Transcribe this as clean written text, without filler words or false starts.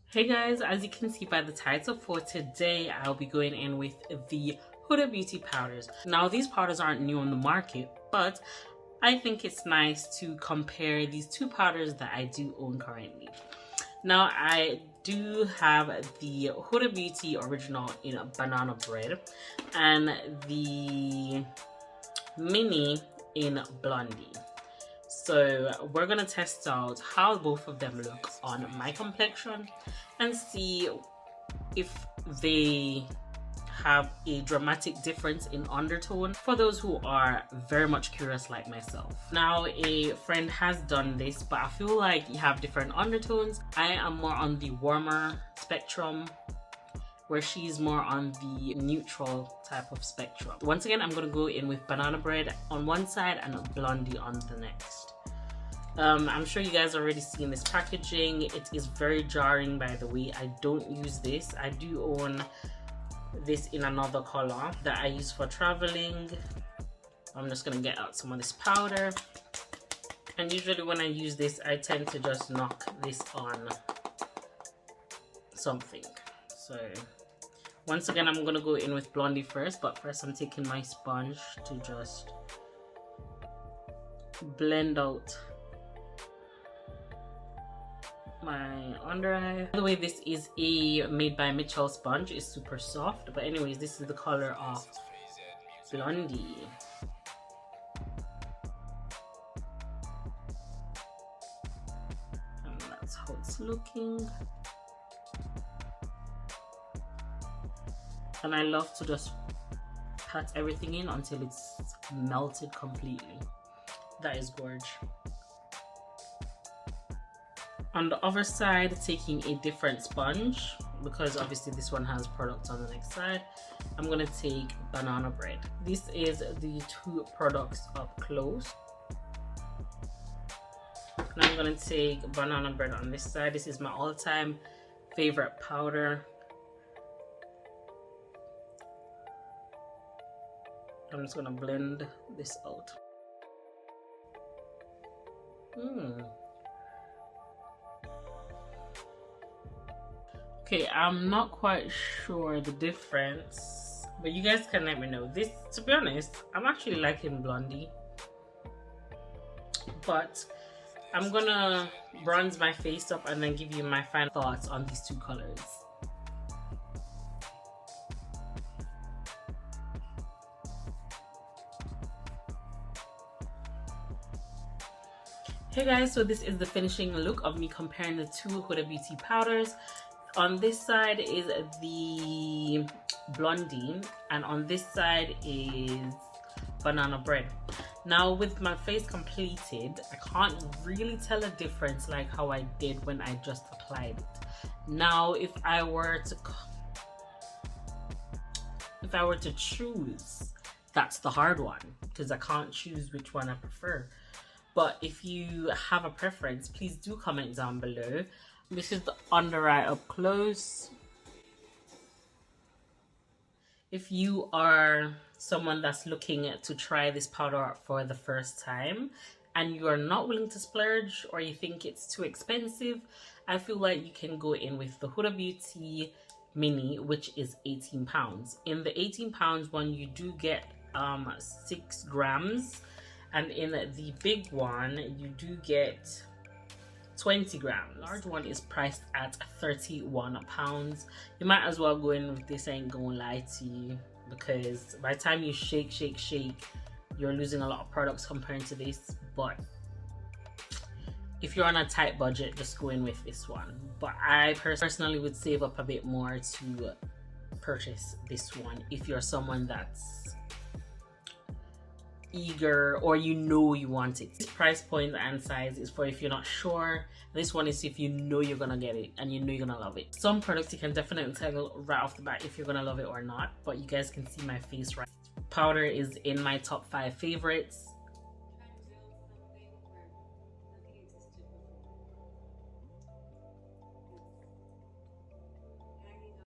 Hey guys, as you can see by the title, for today I'll be going in with the Huda Beauty powders. Now these powders aren't new on the market, but I think it's nice to compare these two powders that I do own currently. Now I do have the Huda Beauty original in banana bread and the mini in blondie. So we're gonna test out how both of them look on my complexion and see if they have a dramatic difference in undertone for those who are very much curious like myself. Now a friend has done this, but I feel like you have different undertones. I am more on the warmer spectrum, where she's more on the neutral type of spectrum. Once again, I'm gonna go in with banana bread on one side and blondie on the next. I'm sure you guys already seen this packaging. It is very jarring, by the way. I don't use this. I do own this in another color that I use for traveling. I'm just gonna get out some of this powder, and usually when I use this I tend to just knock this on something. So once again, I'm gonna go in with blondie first, but first I'm taking my sponge to just blend out my under eye. By the way, this is a made by Mitchell sponge. It's super soft, but anyways, this is the color of blondie. And that's how it's looking. And I love to just pat everything in until it's melted completely. That is gorgeous. On the other side, taking a different sponge, because obviously this one has product on the next side, I'm going to take banana bread. This is the two products up close. And I'm going to take banana bread on this side. This is my all-time favorite powder. I'm just going to blend this out. Okay, I'm not quite sure the difference, but you guys can let me know. This, to be honest, I'm actually liking blondie, but I'm gonna bronze my face up and then give you my final thoughts on these two colors. Hey guys, so this is the finishing look of me comparing the two Huda Beauty powders. On this side is the blondie and on this side is banana bread. Now with my face completed, I can't really tell a difference like how I did when I just applied it. Now if I were to choose, that's the hard one, because I can't choose which one I prefer. But if you have a preference, please do comment down below. This is the under eye up close. If you are someone that's looking to try this powder out for the first time and you are not willing to splurge, or you think it's too expensive, I feel like you can go in with the Huda Beauty mini, which is £18. In the £18 one, you do get 6 grams, and in the big one you do get 20 grams. The large one is priced at £31. You might as well go in with this, I ain't gonna lie to you, because by the time you shake, you're losing a lot of products compared to this. But if you're on a tight budget, just go in with this one. But I personally would save up a bit more to purchase this one if you're someone that's eager or you know you want it. This price point and size is for if you're not sure. This one is if you know you're gonna get it and you know you're gonna love it. Some products you can definitely tell right off the bat if you're gonna love it or not, but you guys can see my face right. Powder is in my top 5 favorites.